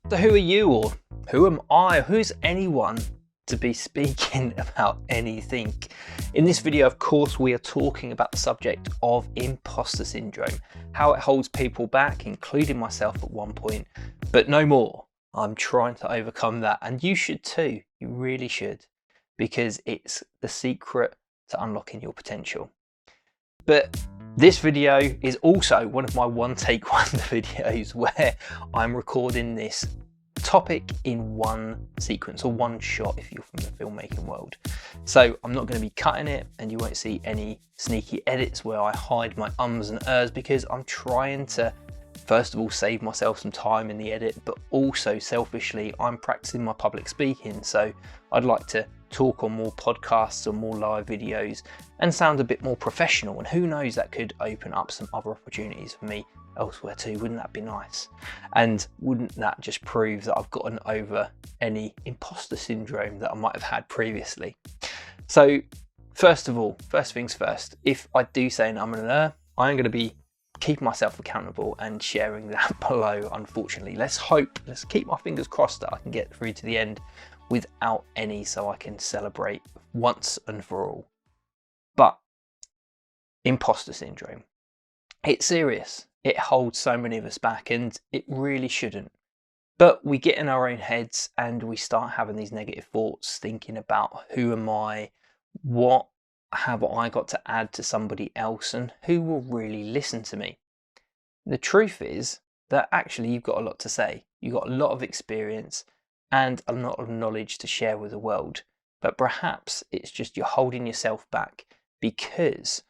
So who are you, or who am I? Who's anyone to be speaking about anything? In this video, of course, we are talking about the subject of imposter syndrome, how it holds people back, including myself at one point, but no more. I'm trying to overcome that, and you should too. You really should, because it's the secret to unlocking your potential. But this video is also one of my one take wonder videos where I'm recording this topic in one sequence, or one shot if you're from the filmmaking world. So I'm not going to be cutting it, and you won't see any sneaky edits where I hide my ums and ers, because I'm trying to first of all save myself some time in the edit, but also selfishly I'm practicing my public speaking, so I'd like to talk on more podcasts or more live videos and sound a bit more professional, and who knows, that could open up some other opportunities for me elsewhere too. Wouldn't that be nice? And wouldn't that just prove that I've gotten over any imposter syndrome that I might have had previously? So first of all, first things first, if I do say an and an I am going to be keeping myself accountable and sharing that below, unfortunately. Let's keep my fingers crossed that I can get through to the end without any, so I can celebrate once and for all. But imposter syndrome, it's serious. It holds so many of us back, and it really shouldn't. But we get in our own heads and we start having these negative thoughts, thinking about who am I, what have I got to add to somebody else, and who will really listen to me. The truth is that actually you've got a lot to say. You've got a lot of experience and a lot of knowledge to share with the world, but perhaps it's just you're holding yourself back because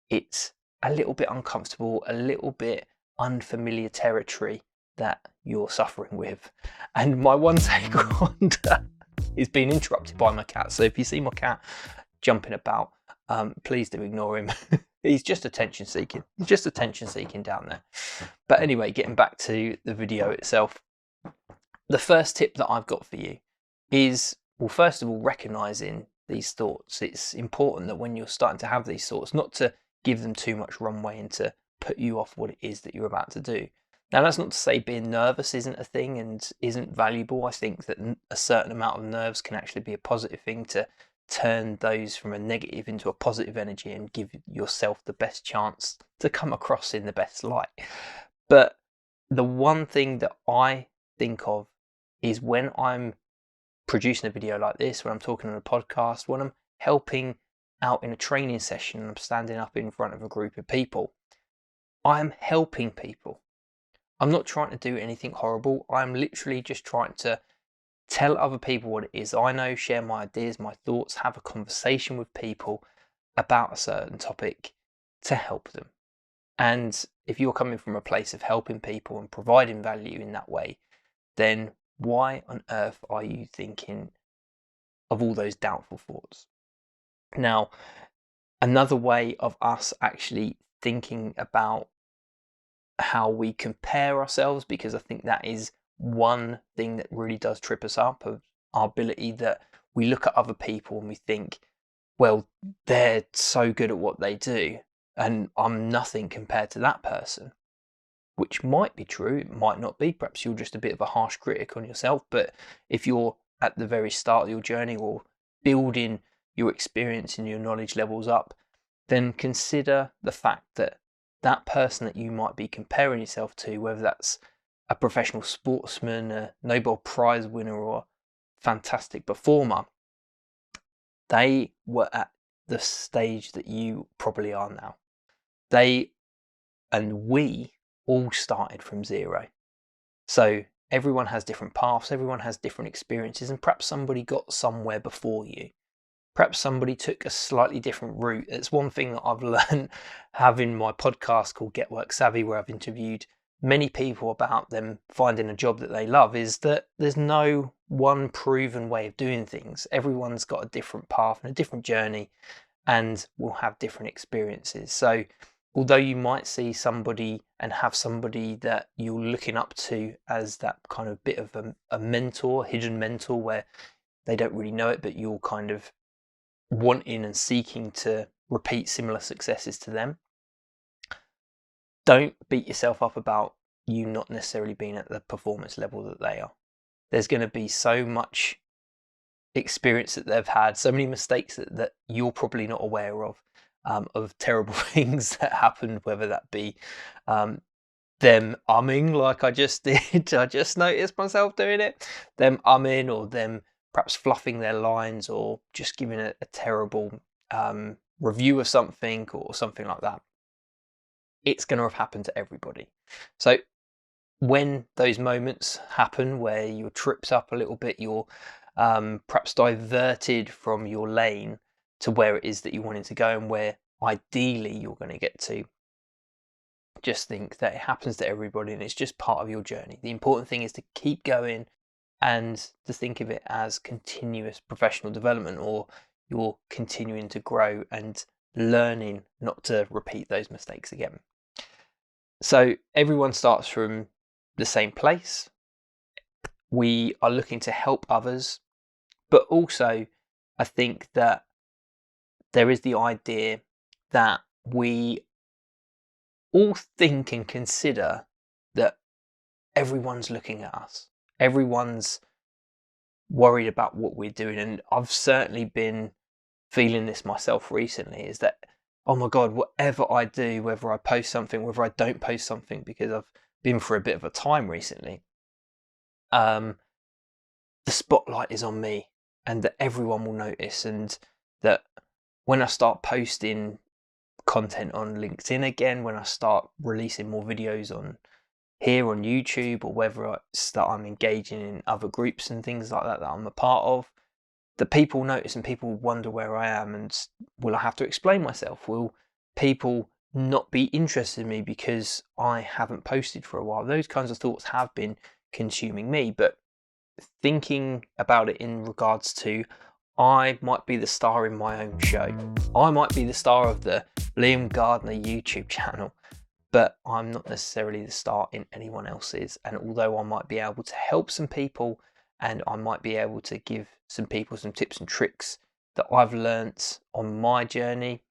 it's a little bit uncomfortable, a little bit unfamiliar territory that you're suffering with. And my one take on is being interrupted by my cat. So if you see my cat jumping about, please do ignore him. He's just attention seeking. He's just attention seeking down there. But anyway, getting back to the video itself, the first tip that I've got for you is, well, first of all, recognizing these thoughts. It's important that when you're starting to have these thoughts, not to give them too much runway and to put you off what it is that you're about to do. Now, that's not to say being nervous isn't a thing and isn't valuable. I think that a certain amount of nerves can actually be a positive thing to turn those from a negative into a positive energy and give yourself the best chance to come across in the best light. But the one thing that I think of is when I'm producing a video like this, when I'm talking on a podcast, when I'm helping out in a training session and I'm standing up in front of a group of people, I'm helping people. I'm not trying to do anything horrible. I'm literally just trying to tell other people what it is I know, share my ideas, my thoughts, have a conversation with people about a certain topic to help them. And if you're coming from a place of helping people and providing value in that way, then why on earth are you thinking of all those doubtful thoughts? Now, another way of us actually thinking about how we compare ourselves, because I think that is one thing that really does trip us up, of our ability that we look at other people and we think, well, they're so good at what they do and I'm nothing compared to that person, which might be true, it might not be. Perhaps you're just a bit of a harsh critic on yourself. But if you're at the very start of your journey or building your experience and your knowledge levels up, then consider the fact that that person that you might be comparing yourself to, whether that's a professional sportsman, a Nobel Prize winner, or fantastic performer, they were at the stage that you probably are now. They and we all started from zero. So everyone has different paths, everyone has different experiences, and perhaps somebody got somewhere before you. Perhaps somebody took a slightly different route. It's one thing that I've learned having my podcast called Get Work Savvy, where I've interviewed many people about them finding a job that they love, is that there's no one proven way of doing things. Everyone's got a different path and a different journey and will have different experiences. So although you might see somebody and have somebody that you're looking up to as that kind of bit of a mentor, hidden mentor, where they don't really know it, but you're kind of wanting and seeking to repeat similar successes to them, don't beat yourself up about you not necessarily being at the performance level that they are. there's going to be so much experience that they've had, so many mistakes that you're probably not aware of terrible things that happened, whether that be them umming like I just did. I just noticed myself doing it. Them umming, or them perhaps fluffing their lines, or just giving a terrible review of something or something like that. It's going to have happened to everybody. So when those moments happen where your trips up a little bit, you're perhaps diverted from your lane to where it is that you wanted to go and where ideally you're going to get to, just think that it happens to everybody and it's just part of your journey. The important thing is to keep going and to think of it as continuous professional development, or you're continuing to grow and learning not to repeat those mistakes again. So everyone starts from the same place. We are looking to help others, but also I think that there is the idea that we all think and consider that everyone's looking at us. Everyone's worried about what we're doing. And I've certainly been feeling this myself recently, is that, oh my God, whatever I do, whether I post something, whether I don't post something, because I've been for a bit of a time recently, the spotlight is on me and that everyone will notice, and that when I start posting content on LinkedIn again, when I start releasing more videos on here on YouTube, or whether I'm engaging in other groups and things like that I'm a part of, that people notice and people wonder where I am, and will I have to explain myself? Will people not be interested in me because I haven't posted for a while? Those kinds of thoughts have been consuming me, but thinking about it in regards to, I might be the star in my own show. I might be the star of the Liam Gardner YouTube channel, but I'm not necessarily the star in anyone else's. And although I might be able to help some people, and I might be able to give some people some tips and tricks that I've learnt on my journey,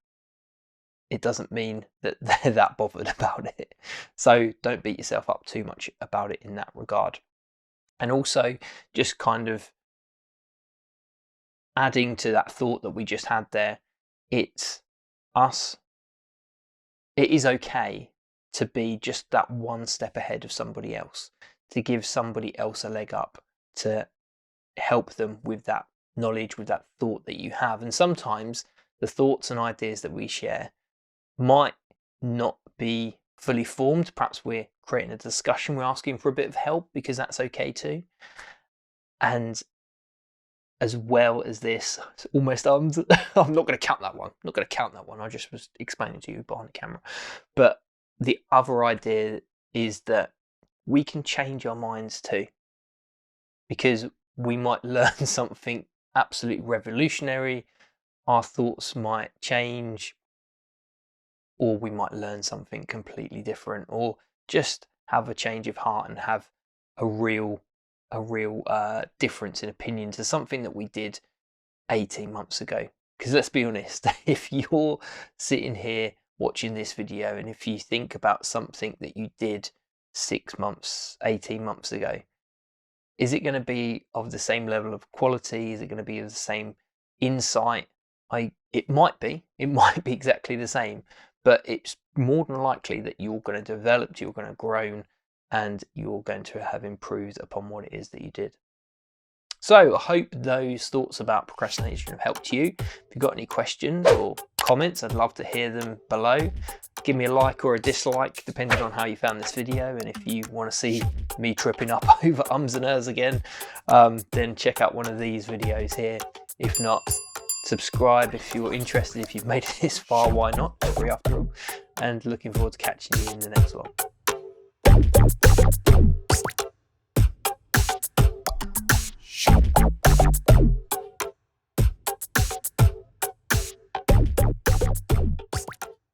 it doesn't mean that they're that bothered about it. So don't beat yourself up too much about it in that regard. And also, just kind of adding to that thought that we just had there, it's us. It is okay to be just that one step ahead of somebody else, to give somebody else a leg up, to help them with that knowledge, with that thought that you have. And sometimes the thoughts and ideas that we share might not be fully formed. Perhaps we're creating a discussion, we're asking for a bit of help, because that's okay too. And as well as this, almost I'm not going to count that one. I'm not going to count that one. I just was explaining to you behind the camera. But the other idea is that we can change our minds too, because we might learn something absolutely revolutionary. Our thoughts might change, or we might learn something completely different, or just have a change of heart and have a real difference in opinion to something that we did 18 months ago. Because let's be honest, if you're sitting here watching this video and if you think about something that you did 6 months, 18 months ago, is it going to be of the same level of quality? Is it going to be of the same insight? It might be exactly the same, but it's more than likely that you're going to develop, you're going to grow, and you're going to have improved upon what it is that you did. So I hope those thoughts about procrastination have helped you. If you've got any questions or comments, I'd love to hear them below. Give me a like or a dislike, depending on how you found this video. And if you want to see me tripping up over ums and ers again, then check out one of these videos here. If not, subscribe if you're interested. If you've made it this far, why not? Free after all. And looking forward to catching you in the next one.